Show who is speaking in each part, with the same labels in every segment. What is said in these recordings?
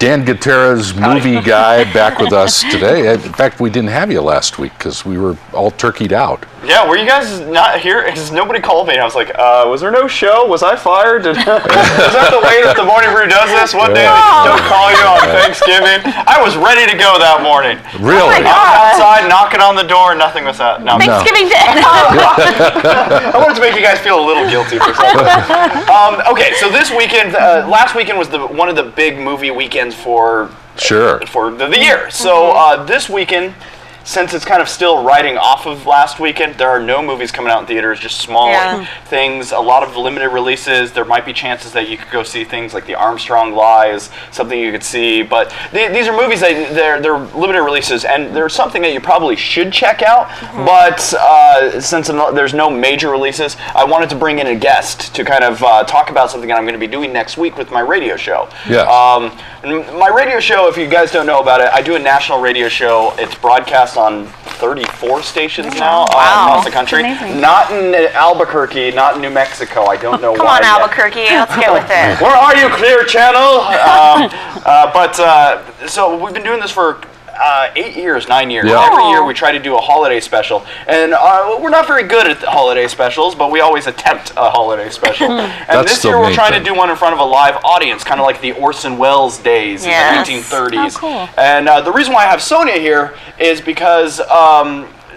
Speaker 1: Dan Gutierrez, movie guy, back with us today. In fact, we didn't have you last week because we were all turkeyed out.
Speaker 2: Yeah, were you guys not here? Because nobody called me. I was like, was there no show? Was I fired? Is that the way that the Morning Brew does this? One day they don't call you on Thanksgiving. I was ready to go that morning.
Speaker 1: Really?
Speaker 2: I was outside knocking on the door, nothing was that. No.
Speaker 3: Thanksgiving Day.
Speaker 2: I wanted to make you guys feel a little guilty for something. Okay, so this weekend, last weekend was one of the big movie weekends for the year. So this weekend, since it's kind of still riding off of last weekend, there are no movies coming out in theaters, just small things, a lot of limited releases. There might be chances that you could go see things like The Armstrong Lies, something you could see. But these are movies that they're limited releases, and they're something that you probably should check out. But since there's no major releases, I wanted to bring in a guest to kind of talk about something that I'm going to be doing next week with my radio show.
Speaker 1: Yeah.
Speaker 2: My radio show, if you guys don't know about it, I do a national radio show. It's broadcast on 34 stations now across the country. Not in Albuquerque, not in New Mexico. I don't know why.
Speaker 3: Come on, Albuquerque. Let's get with it.
Speaker 2: Where are you, Clear Channel? So we've been doing this for 8 years, 9 years.
Speaker 1: Yeah.
Speaker 2: Every year we try to do a holiday special. And we're not very good at the holiday specials, but we always attempt a holiday special. And this year we're trying to do one in front of a live audience, kind of like the Orson Welles days in the 1930s.
Speaker 3: Oh, cool.
Speaker 2: And the reason why I have Sonya here is because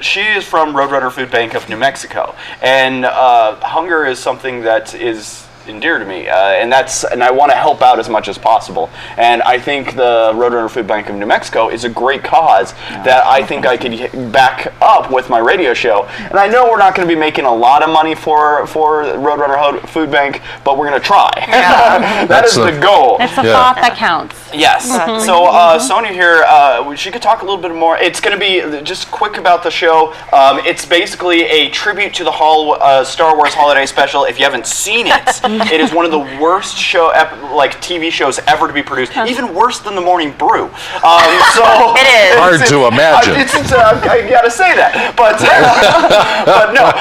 Speaker 2: she is from Roadrunner Food Bank of New Mexico. And hunger is something that is endear to me, and I want to help out as much as possible. And I think the Roadrunner Food Bank of New Mexico is a great cause that I think I could back up with my radio show. And I know we're not going to be making a lot of money for Roadrunner Food Bank, but we're going to try.
Speaker 3: Yeah.
Speaker 2: That is the goal.
Speaker 3: It's a thought that counts.
Speaker 2: Yes. So Sonya here, she could talk a little bit more. It's going to be just quick about the show. It's basically a tribute to the Star Wars Holiday Special. If you haven't seen it, it is one of the worst TV shows ever to be produced. Even worse than the Morning Brew. So
Speaker 3: it is
Speaker 1: hard to imagine.
Speaker 2: I gotta say that, but no,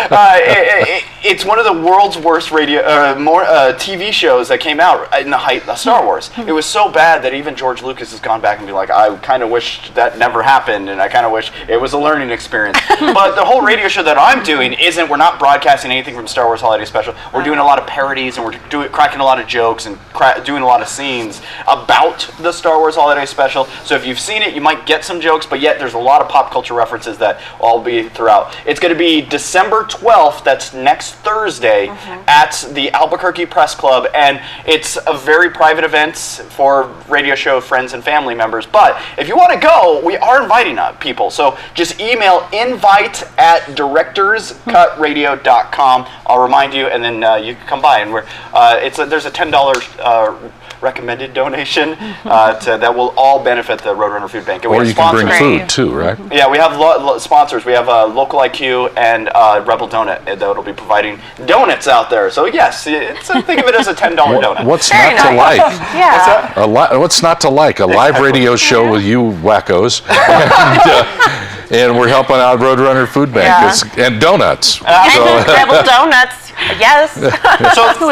Speaker 2: it's one of the world's worst TV shows that came out in the height of Star Wars. It was so bad that even George Lucas has gone back and be like, I kind of wish that never happened, and I kind of wish it was a learning experience. But the whole radio show that I'm doing we're not broadcasting anything from Star Wars Holiday Special. We're doing a lot of parodies, and we're cracking a lot of jokes and doing a lot of scenes about the Star Wars Holiday Special. So if you've seen it, you might get some jokes, but yet there's a lot of pop culture references that will be throughout. It's going to be December 12th, that's next Thursday, at the Albuquerque Press Club, and it's a very private event for radio show friends and family members. But if you want to go, we are inviting people. So just email invite@directorscutradio.com. I'll remind you, and then you can come by, and there's a $10 recommended donation that will all benefit the Roadrunner Food Bank. And
Speaker 1: or you can bring food too, right?
Speaker 2: Yeah, we have sponsors. We have Local IQ and Rebel Donut that will be providing donuts out there. So yes, think of it as a $10 donut.
Speaker 1: What's not to like?
Speaker 3: Yeah.
Speaker 1: What's not to like? A live radio show with you wackos. And we're helping out Roadrunner Food Bank and donuts.
Speaker 3: And Rebel Donuts. Yes.
Speaker 2: So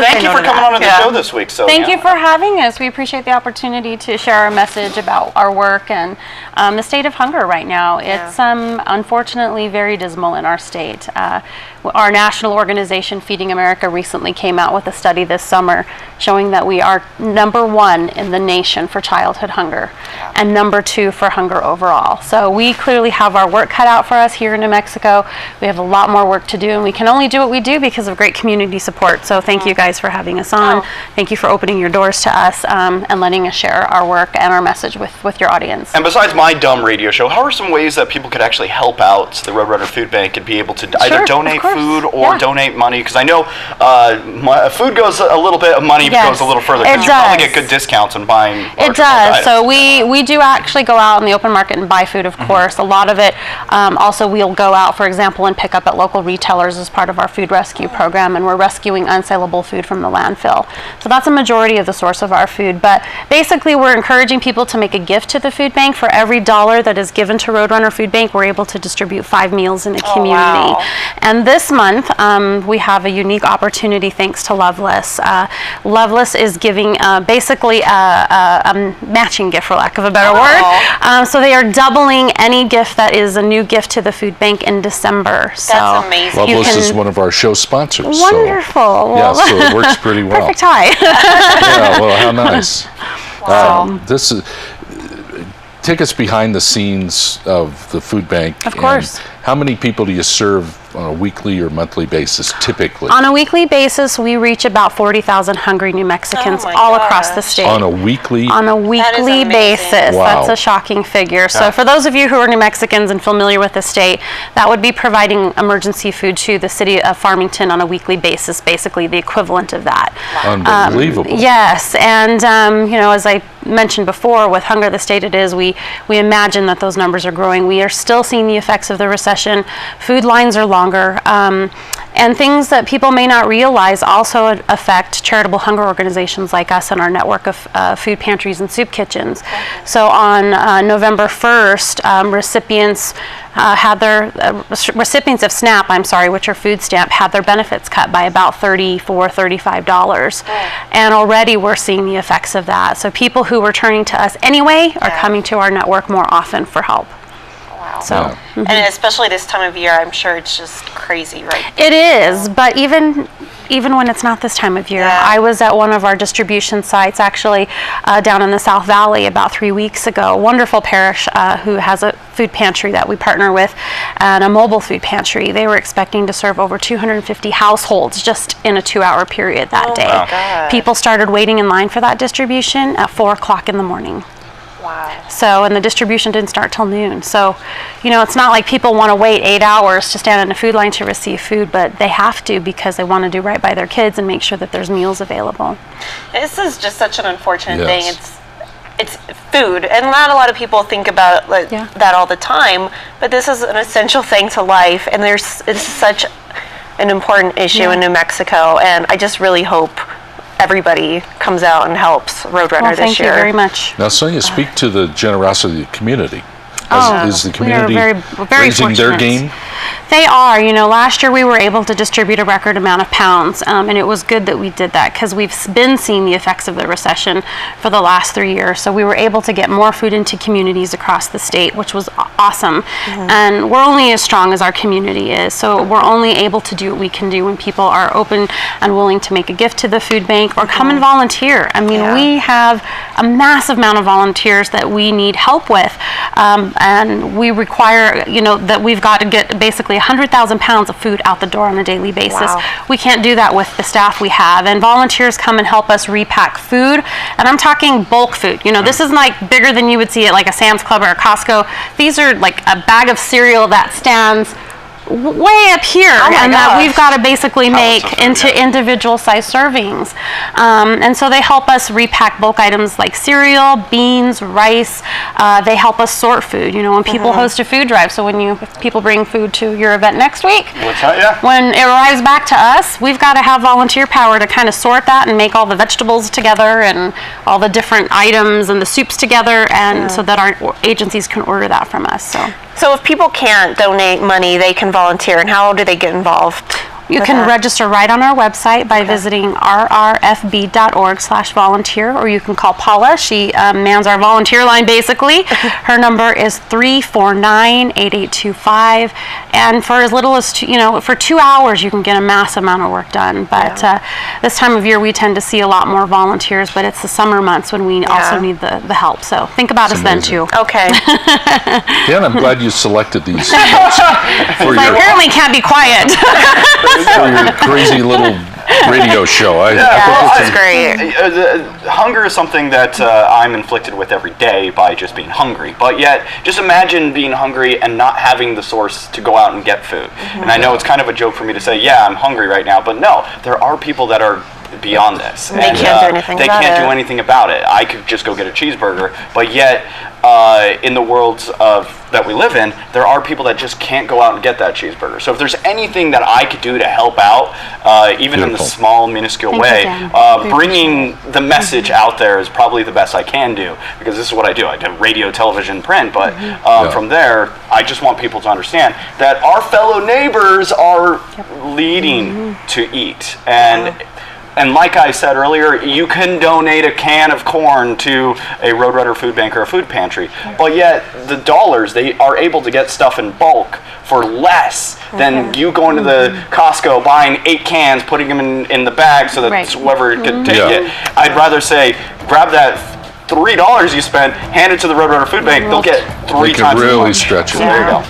Speaker 2: thank you for coming on the show this week. So
Speaker 3: thank you for having us. We appreciate the opportunity to share our message about our work and the state of hunger right now. It's unfortunately very dismal in our state. Our national organization, Feeding America, recently came out with a study this summer showing that we are #1 in the nation for childhood hunger and #2 for hunger overall. So we clearly have our work cut out for us here in New Mexico. We have a lot more work to do, and we can only do what we do because of great community support. So thank you guys for having us on. Thank you for opening your doors to us and letting us share our work and our message with your audience.
Speaker 2: And besides my dumb radio show, how are some ways that people could actually help out the Roadrunner Food Bank and be able to either donate food or donate money? Because I know food goes a little bit, money goes a little further, because you probably get good discounts on buying
Speaker 3: it does. So we do actually go out in the open market and buy food, of course. A lot of it also we'll go out, for example, and pick up at local retailers as part of our food rescue program, and we're rescuing unsaleable food from the landfill. So that's a majority of the source of our food. But basically we're encouraging people to make a gift to the food bank. For every $1 that is given to Roadrunner Food Bank, we're able to distribute 5 meals in a community. And this this month, we have a unique opportunity thanks to Loveless. Loveless is giving basically a matching gift, for lack of a better word. So they are doubling any gift that is a new gift to the food bank in December. So
Speaker 4: that's amazing.
Speaker 1: Loveless is one of our show sponsors.
Speaker 3: Wonderful.
Speaker 1: So, yeah, so it works pretty well.
Speaker 3: Perfect tie.
Speaker 1: Yeah, well, how nice.
Speaker 4: Wow.
Speaker 1: This is. Take us behind the scenes of the food bank.
Speaker 3: Of course.
Speaker 1: How many people do you serve on a weekly or monthly basis, typically?
Speaker 3: On a weekly basis, we reach about 40,000 hungry New Mexicans all across the state.
Speaker 1: On a weekly?
Speaker 3: On a weekly basis.
Speaker 1: Wow.
Speaker 3: That's a shocking figure. So for those of you who are New Mexicans and familiar with the state, that would be providing emergency food to the city of Farmington on a weekly basis, basically the equivalent of that.
Speaker 1: Unbelievable.
Speaker 3: Yes, and as I mentioned before, with hunger the state it is, we imagine that those numbers are growing. We are still seeing the effects of the recession. Food lines are longer, and things that people may not realize also affect charitable hunger organizations like us and our network of food pantries and soup kitchens. So on November 1st, recipients of SNAP, which are food stamp, had their benefits cut by about $34, $35. And already we're seeing the effects of that. So people who were turning to us anyway are coming to our network more often for help.
Speaker 4: Wow.
Speaker 3: So,
Speaker 4: and especially this time of year, I'm sure it's just crazy, right?
Speaker 3: It is, but even when it's not this time of year. I was at one of our distribution sites actually down in the South Valley about 3 weeks ago. A wonderful parish who has a food pantry that we partner with and a mobile food pantry. They were expecting to serve over 250 households just in a 2-hour period that day.
Speaker 4: God.
Speaker 3: People started waiting in line for that distribution at 4 o'clock in the morning.
Speaker 4: Wow.
Speaker 3: So, and the distribution didn't start till noon. So, it's not like people want to wait 8 hours to stand in a food line to receive food, but they have to because they want to do right by their kids and make sure that there's meals available.
Speaker 4: This is just such an unfortunate thing. It's food, and not a lot of people think about that all the time, but this is an essential thing to life, and it's such an important issue in New Mexico, and I just really hope everybody comes out and helps Roadrunner this
Speaker 3: thank
Speaker 4: year.
Speaker 3: you very much.
Speaker 1: Now, Sonya, speak to the generosity of the community. Is the community
Speaker 3: very
Speaker 1: raising their
Speaker 3: fortunate.
Speaker 1: game?
Speaker 3: They are. Last year we were able to distribute a record amount of pounds, and it was good that we did that because we've been seeing the effects of the recession for the last 3 years. So we were able to get more food into communities across the state, which was awesome. And we're only as strong as our community is. So we're only able to do what we can do when people are open and willing to make a gift to the food bank or come and volunteer. I mean, we have a massive amount of volunteers that we need help with. And we require, that we've got to get basically 100,000 pounds of food out the door on a daily basis. We can't do that with the staff we have. And volunteers come and help us repack food. And I'm talking bulk food. This isn't like bigger than you would see at like a Sam's Club or a Costco. These are like a bag of cereal that stands way up here, and that we've got to basically make into individual size servings. And so they help us repack bulk items like cereal, beans, rice. They help us sort food. When people host a food drive, so if people bring food to your event next week, when it arrives back to us, we've got to have volunteer power to kind of sort that and make all the vegetables together and all the different items and the soups together, and so that our agencies can order that from us.
Speaker 4: So if people can't donate money, they can volunteer, and how do they get involved?
Speaker 3: You can register right on our website by visiting rrfb.org/volunteer, or you can call Paula. She mans our volunteer line basically. Her number is 349-8825, and for as little as for 2 hours you can get a massive amount of work done. But this time of year we tend to see a lot more volunteers, but it's the summer months when we also need the help. So think about us then too.
Speaker 4: Okay.
Speaker 1: Dan, I'm glad you selected these for
Speaker 3: I apparently can't be quiet.
Speaker 1: for your crazy little radio show.
Speaker 4: That's great.
Speaker 2: Hunger is something that I'm inflicted with every day by just being hungry. But yet, just imagine being hungry and not having the source to go out and get food. And I know it's kind of a joke for me to say, yeah, I'm hungry right now, but no, there are people that are beyond this.
Speaker 4: They can't do anything
Speaker 2: They
Speaker 4: about
Speaker 2: can't
Speaker 4: it.
Speaker 2: do anything about it. I could just go get a cheeseburger, but yet in the worlds that we live in, there are people that just can't go out and get that cheeseburger. So if there's anything that I could do to help out, even in the
Speaker 1: Beautiful.
Speaker 2: small, minuscule way, bringing the message out there is probably the best I can do, because this is what I do. I do radio, television, print, but from there, I just want people to understand that our fellow neighbors are leading to eat. And like I said earlier, you can donate a can of corn to a Roadrunner Food Bank or a food pantry, but yet the dollars, they are able to get stuff in bulk for less than you going to the Costco, buying 8 cans, putting them in the bag so that whoever could take it. I'd rather say, grab that $3 you spent, hand it to the Roadrunner Food Bank, they'll get 3 times
Speaker 1: really
Speaker 2: as much.
Speaker 1: stretch it.
Speaker 2: So there you go.